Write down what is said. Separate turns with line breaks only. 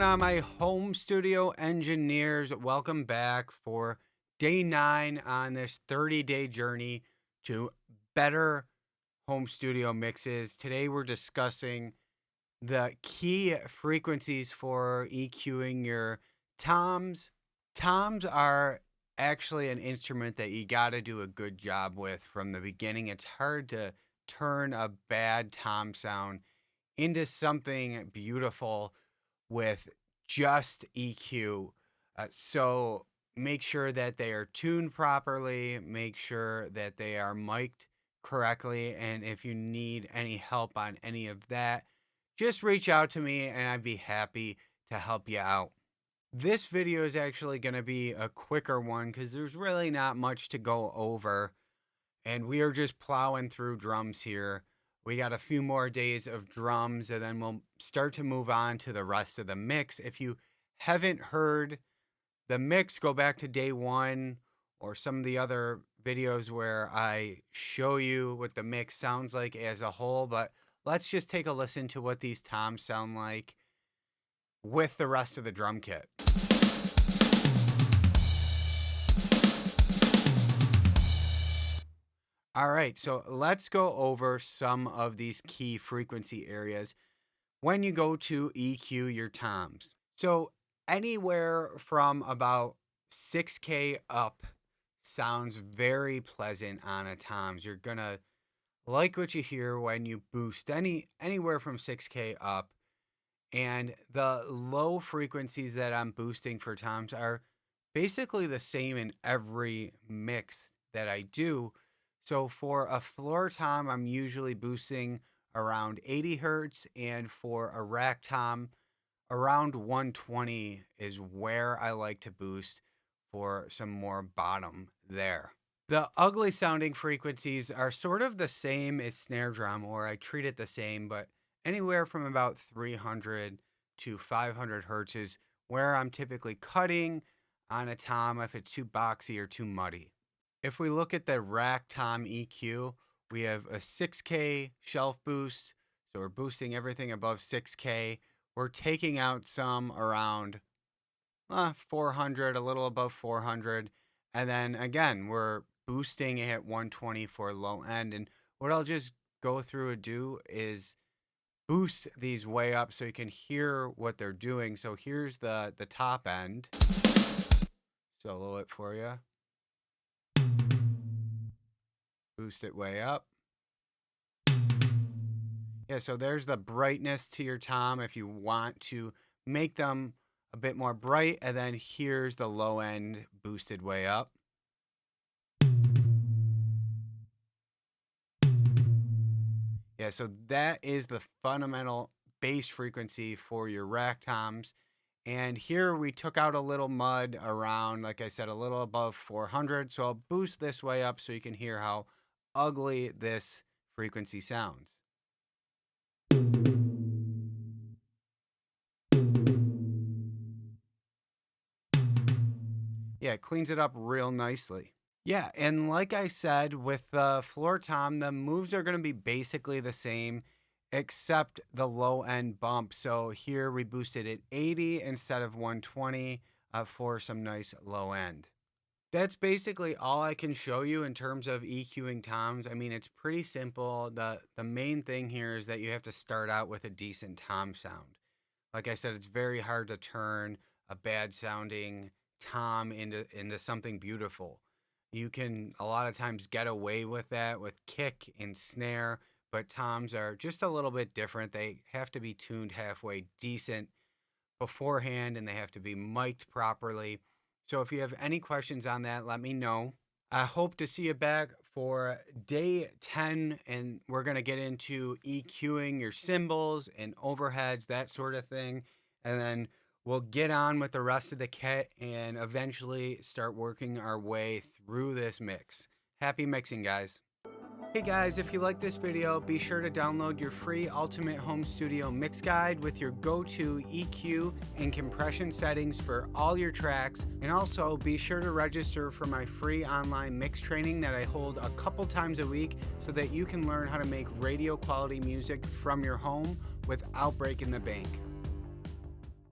going on, my home studio engineers? Welcome back for day 9 on this 30-day journey to better home studio mixes. Today we're discussing the key frequencies for EQing your toms. Toms are actually an instrument that you got to do a good job with from the beginning. It's hard to turn a bad tom sound into something beautiful with just EQ. So make sure that they are tuned properly, make sure that they are mic'd correctly. And if you need any help on any of that, just reach out to me and I'd be happy to help you out. This video is actually going to be a quicker one because there's really not much to go over. And we are just plowing through drums here. We got a few more days of drums and then we'll start to move on to the rest of the mix. If you haven't heard the mix, go back to day 1 or some of the other videos where I show you what the mix sounds like as a whole. But let's just take a listen to what these toms sound like with the rest of the drum kit. All right, so let's go over some of these key frequency areas when you go to EQ your toms. So anywhere from about 6K up sounds very pleasant on a toms. You're gonna like what you hear when you boost anywhere from 6K up. And the low frequencies that I'm boosting for toms are basically the same in every mix that I do. So for a floor tom, I'm usually boosting around 80 hertz, and for a rack tom, around 120 is where I like to boost for some more bottom there. The ugly sounding frequencies are sort of the same as snare drum, or I treat it the same, but anywhere from about 300 to 500 hertz is where I'm typically cutting on a tom if it's too boxy or too muddy. If we look at the rack tom EQ, we have a 6K shelf boost. So we're boosting everything above 6K. We're taking out some around 400, a little above 400. And then again, we're boosting at 120 for low end. And what I'll just go through and do is boost these way up so you can hear what they're doing. So here's the top end. Solo it for you. Boost it way up. Yeah, so there's the brightness to your tom if you want to make them a bit more bright. And then here's the low end boosted way up. Yeah, so that is the fundamental bass frequency for your rack toms. And here we took out a little mud around, like I said, a little above 400. So I'll boost this way up so you can hear how ugly this frequency sounds. Yeah, it cleans it up real nicely. Yeah, and like I said, with the floor tom, the moves are going to be basically the same, except the low end bump. So here we boosted it 80 instead of 120 for some nice low end. That's basically all I can show you in terms of EQing toms. I mean, it's pretty simple. The main thing here is that you have to start out with a decent tom sound. Like I said, it's very hard to turn a bad sounding tom into something beautiful. You can a lot of times get away with that with kick and snare, but toms are just a little bit different. They have to be tuned halfway decent beforehand and they have to be mic'd properly. So if you have any questions on that, let me know. I hope to see you back for day 10, and we're going to get into EQing your cymbals and overheads, that sort of thing. And then we'll get on with the rest of the kit and eventually start working our way through this mix. Happy mixing, guys. Hey guys, if you like this video, be sure to download your free Ultimate Home Studio Mix Guide with your go-to EQ and compression settings for all your tracks. And also be sure to register for my free online mix training that I hold a couple times a week so that you can learn how to make radio quality music from your home without breaking the bank.